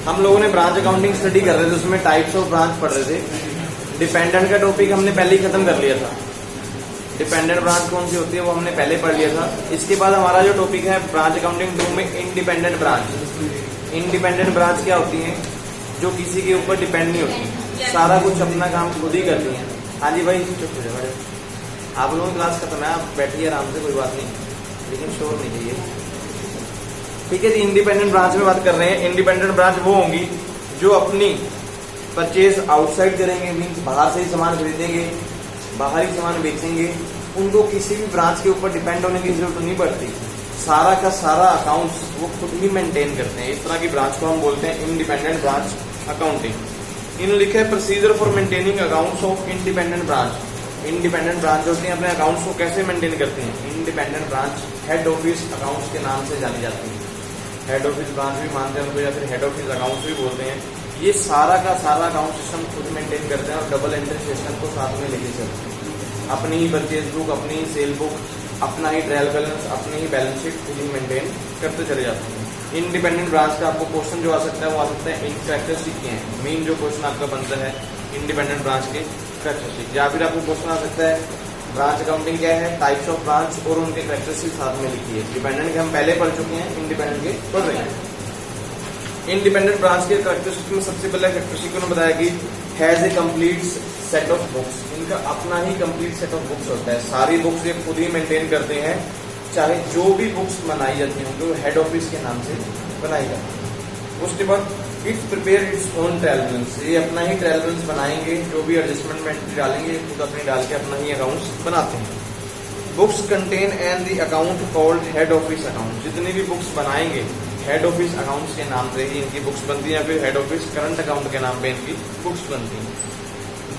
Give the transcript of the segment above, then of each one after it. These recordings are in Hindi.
हम लोगों ने ब्रांच अकाउंटिंग स्टडी कर रहे थे, उसमें टाइप्स ऑफ ब्रांच पढ़ रहे थे। डिपेंडेंट का टॉपिक हमने पहले ही खत्म कर लिया था। डिपेंडेंट ब्रांच कौन सी होती है वो हमने पहले पढ़ लिया था। इसके बाद हमारा जो टॉपिक है ब्रांच अकाउंटिंग 2 में इंडिपेंडेंट ब्रांच। इंडिपेंडेंट ब्रांच क्या होती है? जो किसी के ऊपर डिपेंड नहीं होती, सारा कुछ अपना काम खुद ही करती है। हाँ जी भाई, चुप हो जाओ, आप लोगों की क्लास खत्म है, आप बैठिए आराम से, कोई बात नहीं, लेकिन शोर नहीं चाहिए। ठीक है जी, इंडिपेंडेंट ब्रांच में बात कर रहे हैं। इंडिपेंडेंट ब्रांच वो होंगी जो अपनी परचेज आउटसाइड करेंगे, मीन्स बाहर से ही सामान खरीदेंगे, बाहर ही सामान बेचेंगे। उनको किसी भी ब्रांच के ऊपर डिपेंड होने की जरूरत नहीं पड़ती, सारा का सारा अकाउंट्स वो खुद ही मेंटेन करते हैं। इस तरह की ब्रांच को हम बोलते हैं इंडिपेंडेंट ब्रांच अकाउंटिंग। इन लिखा है procedure for maintaining accounts of independent branch. Independent branch होती है अपने अकाउंट्स को कैसे मेंटेन करते हैं? Independent branch head office accounts के नाम से जानी जाती है। हेड ऑफिस ब्रांच भी मानते हैं उनको, या फिर हेड ऑफिस अकाउंट्स भी बोलते हैं। ये सारा का सारा अकाउंट सिस्टम खुद मेंटेन करते हैं और डबल एंट्री सिस्टम को साथ में लेके चलते हैं। अपनी ही परचेज बुक, अपनी ही सेल बुक, अपना ही ट्रायल बैलेंस, अपनी ही बैलेंस शीट खुद ही मेंटेन करते चले जाते हैं। इंडिपेंडेंट ब्रांच का आपको क्वेश्चन जो आ सकता है वो आ सकता है इन कैरेक्टरिस्टिक क्या है। मेन जो क्वेश्चन आपका बनता है इंडिपेंडेंट ब्रांच के कैरेक्टरिस्टिक, या फिर आपको क्वेश्चन आ सकता है ब्रांच अकाउंटिंग क्या है, टाइप्स ऑफ ब्रांच और उनके कैरेक्टरिस्टिक साथ में लिखी है। डिपेंडेंट के हम पहले पढ़ चुके हैं, इंडिपेंडेंट के पढ़ रहे हैं। इंडिपेंडेंट ब्रांच के कैरेक्टरिस्टिक में सबसे पहले कैरेक्टरिस्टिक उन्होंने बताया कि has a complete set of books. इनका अपना ही कंप्लीट सेट ऑफ बुक्स होता है, सारी बुक्स ये खुद ही मेंटेन करते हैं, चाहे जो भी बुक्स बनाई जाती हैं तो हेड ऑफिस के नाम से बनाई जाती है। उसके बाद it's prepare its own trial balance, ये अपना ही ट्रायल बैलेंस बनाएंगे, जो भी एडजस्टमेंट में डालेंगे खुद अपने डाल के अपना ही अकाउंट्स बनाते हैं। Books contain and the account called head office account. जितनी भी बुक्स बनाएंगे हेड ऑफिस अकाउंट्स के नाम से ही इनकी बुक्स बनती है, या फिर हेड ऑफिस करंट अकाउंट के नाम पे इनकी बुक्स बनती हैं।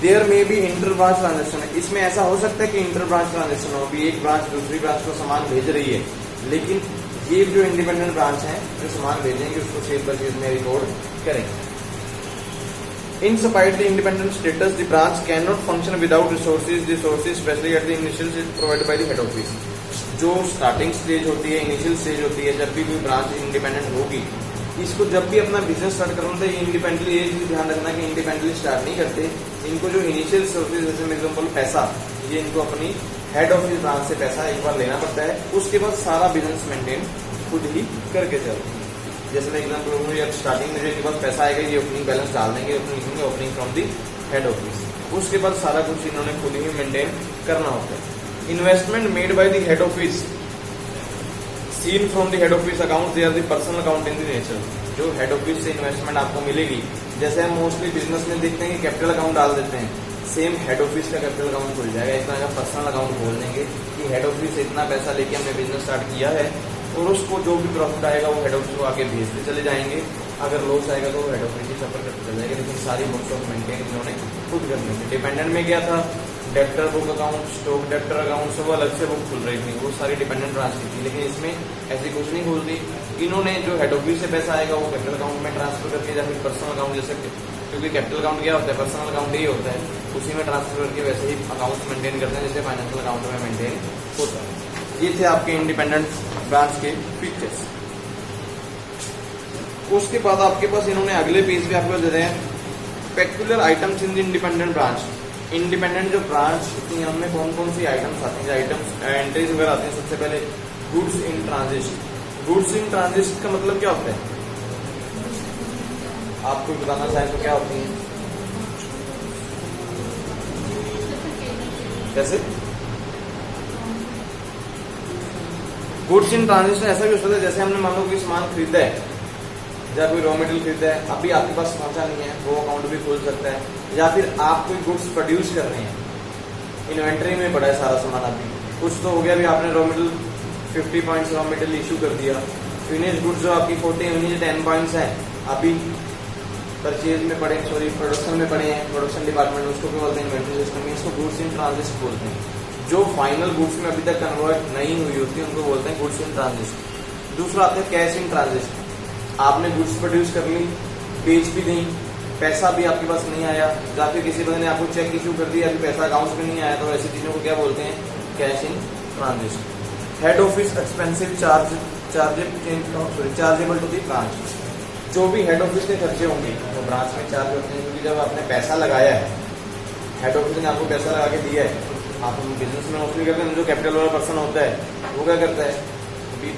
देयर में भी इंटर ब्रांच ट्रांजेक्शन है। इसमें ऐसा हो सकता है कि इंटर ब्रांच ट्रांजेक्शन हो, अभी एक ब्रांच दूसरी ब्रांच को सामान भेज रही है, लेकिन ये जो इंडिपेंडेंट ब्रांच है जो सामान भेजेंगे उसको सेल परचेज में रिकॉर्ड करेंगे। In spite the independent status the branch can not function without resources specially at the initial stage provided by the head office. जो स्टार्टिंग स्टेज होती है, इनिशियल स्टेज होती है, जब भी कोई ब्रांच इंडिपेंडेंट होगी, इसको जब भी अपना बिजनेस स्टार्ट करना था इंडिपेंडेंटली, ये चीज ध्यान रखना कि इंडिपेंडेंटली स्टार्ट नहीं करते। इनको जो इनिशियल सोर्सेज, जैसे एग्जाम्पल पैसा, ये इनको अपनी हेड ऑफिस ब्रांच से पैसा एक बार लेना पड़ता है, उसके बाद सारा बिजनेस मेंटेन खुद ही करके चलते हैं। जैसे मैं एग्जाम्पल स्टार्टिंग में जो इनके पास पैसा आएगा ये ओपनिंग बैलेंस डाल देंगे, opening from the head office, उसके बाद सारा कुछ इन्होंने खुद ही मेंटेन करना होता है। Investment made by the head office seen from the head office account, they are the personal account in the nature. जो हेड ऑफिस से इन्वेस्टमेंट आपको मिलेगी, जैसे हम मोस्टली बिजनेस में देखते हैं कि कैपिटल अकाउंट डाल देते हैं, सेम हेड ऑफिस का कैपिटल अकाउंट खुल जाएगा। इतना का पर्सनल अकाउंट खोल देंगे कि हेड ऑफिस से इतना पैसा लेके हमने बिजनेस स्टार्ट किया है, और उसको जो भी प्रॉफिट आएगा वो हेड ऑफिस को आगे भेजते चले जाएंगे। अगर लॉस आएगा तो हेड ऑफिस ही सफर करते चले जाएंगे, लेकिन सारी बुक्स ऑफ मेंटेन इन्होंने खुद करनी थी। डिपेंडेंट में क्या था, debtor book account, stock debtor account, सब अलग से बुक खुल रही थी, वो सारी डिपेंडेंट ब्रांच की थी। लेकिन इसमें ऐसी कुछ नहीं खुलती। इन्होंने जो हेड ऑफिस से पैसा आएगा वो कैपिटल अकाउंट में ट्रांसफर करके, या फिर पर्सनल अकाउंट, जैसे क्योंकि कैपिटल अकाउंट क्या होता है, पर्सनल अकाउंट ही होता है, उसी में ट्रांसफर करके वैसे ही अकाउंट मेंटेन करते हैं जैसे फाइनेंशियल अकाउंट में मेंटेन होता है। ये थे आपके इंडिपेंडेंट ब्रांच के फीचर्स। उसके बाद आपके पास इन्होंने अगले पेज पे आपको दे रहे हैं peculiar items in the independent branch. Independent जो ब्रांच होती है उनमें कौन कौन सी आइटम्स आती हैं, आइटम्स एंट्रीज वगैरह आती हैं। सबसे पहले goods in transit. Goods in transit का मतलब क्या होता है, आपको बताना चाहें तो क्या होती है? कैसे गुड्स इन ट्रांजिशन ऐसा भी हो सकता है, जैसे हमने मान लो कोई सामान खरीदा है या कोई रॉ मटेरियल खरीदा है, अभी आपके पास पहुंचा नहीं है, वो अकाउंट भी खोल सकता है। या फिर आप कोई गुड्स प्रोड्यूस कर रहे हैं, इन्वेंट्री में पड़ा है सारा सामान, अभी कुछ तो हो गया, अभी आपने raw material 50 points raw material issue कर दिया। फिनिश गुड्स जो आपकी 10 पॉइंट्स है, अभी परचेज में पड़े, सॉरी प्रोडक्शन में पड़े हैं, प्रोडक्शन डिपार्टमेंट, उसको भी बोलते हैं इन्वेंट्री सिस्टम में, इसको गुड्स इन ट्रांजिट बोलते हैं। जो फाइनल गुड्स में अभी तक कन्वर्ट नहीं हुई होती है उनको बोलते हैं गुड्स इन ट्रांजिट। दूसरा आता है कैश इन ट्रांजिट। आपने गुड्स प्रोड्यूस कर ली, बेच भी दी, पैसा भी आपके पास नहीं आया, या फिर किसी बंदे ने आपको चेक इशू कर दिया, अभी पैसा अकाउंट में नहीं आया, तो ऐसी चीजों को क्या बोलते हैं, cash in transit. Head office expensive chargeable to the branch. जो भी हेड ऑफिस के खर्चे होंगे वो ब्रांच में चार्ज होते हैं, क्योंकि जब आपने पैसा लगाया है, हेड ऑफिस ने आपको पैसा लगा के दिया है, आप बिजनेस में मोस्टली करते हैं, जो कैपिटल वाला पर्सन होता है वो क्या करता है,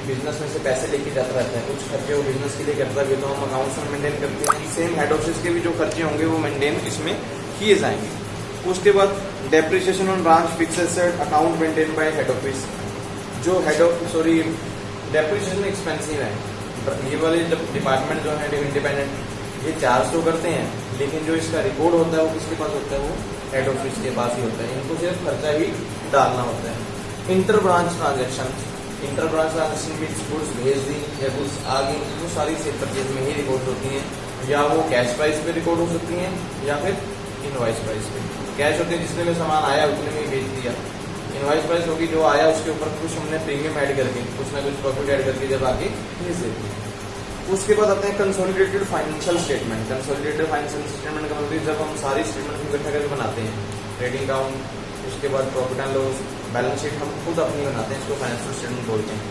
बिजनेस में से पैसे लेके जाता रहता है, कुछ खर्चे वो बिजनेस के लिए करता है, तो हम अकाउंट्स में मेंटेन करते हैं। सेम हेड ऑफिस के भी जो खर्चे होंगे वो मेंटेन इसमें किए जाएंगे। उसके बाद depreciation on branch fixed asset account maintain by head office. जो डेप्रिसिएशन एक्सपेंसिव है, ये वाले डिपार्टमेंट जो है इंडिपेंडेंट, ये चार्ज तो करते हैं, लेकिन जो इसका रिकॉर्ड होता है वो किसके पास होता है, वो हेड ऑफिस के पास ही होता है। इनको सिर्फ खर्चा ही डालना होता है। इंटर ब्रांच ट्रांजेक्शन में गुड्स भेज दी या गुड्स आ गई, वो सारी सेल परचेज में ही रिकॉर्ड होती हैं, या वो कैश प्राइस पे रिकॉर्ड हो सकती हैं या फिर इनवॉइस प्राइस पे। कैश होती है जिसने में सामान आया उतने में ही भेज दिया, इनवॉइस प्राइस होगी जो आया उसके ऊपर कुछ हमने प्रीमियम ऐड करके, कुछ ना कुछ प्रॉफिट ऐड करके जब आगे भेज देती है। उसके बाद आते हैं consolidated financial statement. Consolidated financial statement का मतलब जब हम सारी स्टेटमेंट को इकट्ठा करके बनाते हैं, ट्रेडिंग अकाउंट, उसके बाद profit and loss, balance sheet हम खुद अपनी बनाते हैं, इसको फाइनेंशियल स्टेटमेंट बोलते हैं।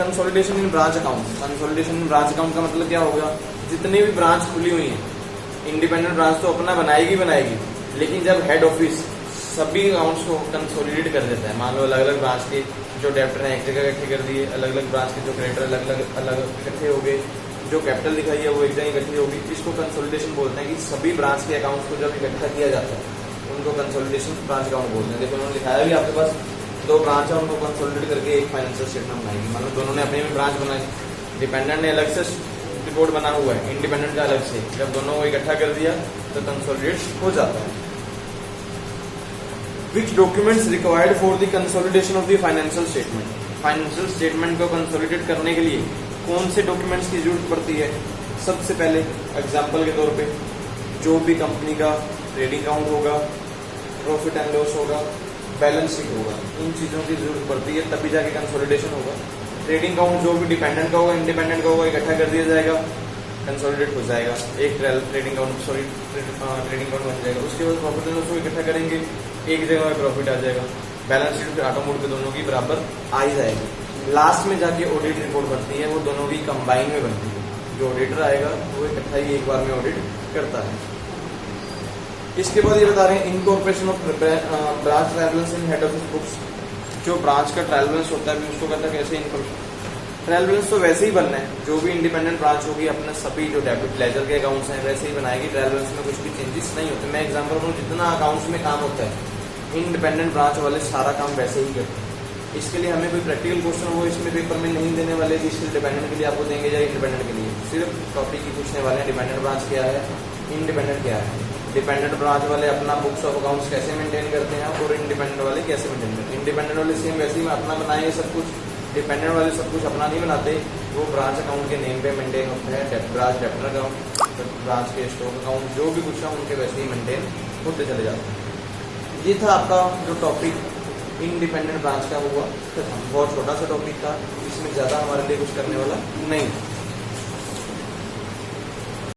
कंसोलिडेशन इन ब्रांच अकाउंट। कंसोलिडेशन इन ब्रांच अकाउंट का मतलब क्या होगा, जितनी भी ब्रांच खुली हुई है, इंडिपेंडेंट ब्रांच तो अपना बनाएगी, लेकिन जब हेड ऑफिस सभी अकाउंट्स को कंसोलिडेट कर देता है, मान लो अलग अलग ब्रांच के जो डेप्टर हैं एक जगह इकट्ठे कर दिए, अलग अलग ब्रांच के जो क्रेडिटर अलग इकट्ठे हो गए, जो कैपिटल दिखाई है वो एक जगह इकट्ठी होगी, इसको कंसोलिडेशन बोलते हैं। कि सभी ब्रांच के अकाउंट्स को जब इकट्ठा किया जाता है उनको कंसोलिडेशन ब्रांच अकाउंट बोलते हैं। देखो उन्होंने लिखाया भी आपके पास, दो ब्रांच है उनको कंसोलिडेट करके एक फाइनेंशियल स्टेटमेंट बनाएगी। मतलब दोनों ने अपनी ब्रांच बनाई, डिपेंडेंट ने अलग से रिपोर्ट बना हुआ है, इंडिपेंडेंट का अलग से, जब दोनों को इकट्ठा कर दिया तो कंसोलिडेट हो जाता है। Which documents required for the consolidation of the financial statement? Financial statement को कंसोलिडेट करने के लिए कौन से डॉक्यूमेंट्स की जरूरत पड़ती है? सबसे पहले एग्जांपल के तौर पे जो भी कंपनी का ट्रेडिंग अकाउंट होगा, प्रॉफिट एंड लॉस होगा, बैलेंस शीट होगा, इन चीजों की जरूरत पड़ती है, तभी जाके कंसोलिडेशन होगा। ट्रेडिंग अकाउंट जो भी डिपेंडेंट का होगा, इंडिपेंडेंट का होगा, इकट्ठा कर दिया जाएगा, कंसोलिडेट हो जाएगा, एक ट्रेडिंग अकाउंट बन जाएगा। उसके बाद प्रॉफिट एंड लॉस को इकट्ठा करेंगे, एक जगह में प्रॉफिट आ जाएगा, बैलेंस शीट फिर ऑटो मोड पे दोनों की बराबर आ ही जाएगी। लास्ट में जाके ऑडिट रिपोर्ट बनती है, वो दोनों की कंबाइन में बनती है, जो ऑडिटर आएगा वो इकट्ठा ही एक बार में ऑडिट करता है। इसके बाद ये बता रहे हैं incorporation of branch trial balance in head office books. जो ब्रांच का ट्रायल बैलेंस होता है उसको कहता है कैसे इनकॉर्पोरेशन। ट्रायल बैलेंस तो वैसे ही बनना है, जो भी इंडिपेंडेंट ब्रांच होगी अपने सभी जो डेबिट लेजर के अकाउंट्स हैं वैसे ही बनाएगी। ट्रायल बैलेंस में कुछ भी चेंजेस नहीं होते। मैं एग्जांपल दूं, जितना अकाउंट्स में काम होता है इंडिपेंडेंट ब्रांच वाले सारा काम वैसे ही करते हैं। इसके लिए हमें कोई प्रैक्टिकल क्वेश्चन वो इसमें पेपर में नहीं देने वाले, जिसके डिपेंडेंट के लिए आपको देंगे या इंडिपेंडेंट के लिए, सिर्फ टॉपिक ही पूछने वाले हैं। डिपेंडेंट ब्रांच क्या है, इंडिपेंडेंट क्या है। डिपेंडेंट ब्रांच वाले अपना बुक्स ऑफ अकाउंट्स कैसे मेंटेन करते हैं और इंडिपेंडेंट वाले कैसे मेंटेन करते हैं। इंडिपेंडेंट वाले सेम वैसे ही अपना बनाएंगे सब कुछ, डिपेंडेंट वाले सब कुछ अपना नहीं बनाते, वो ब्रांच अकाउंट के नेम पे मेंटेन होता है। ब्रांच डेप्टर अकाउंट, ब्रांच के स्टॉक अकाउंट, जो भी कुछ है उनके वैसे ही मेंटेन होते चले जाते हैं। ये था आपका जो टॉपिक इंडिपेंडेंट ब्रांच का हुआ खत्म। बहुत छोटा सा टॉपिक था, इसमें ज़्यादा हमारे लिए कुछ करने वाला नहीं।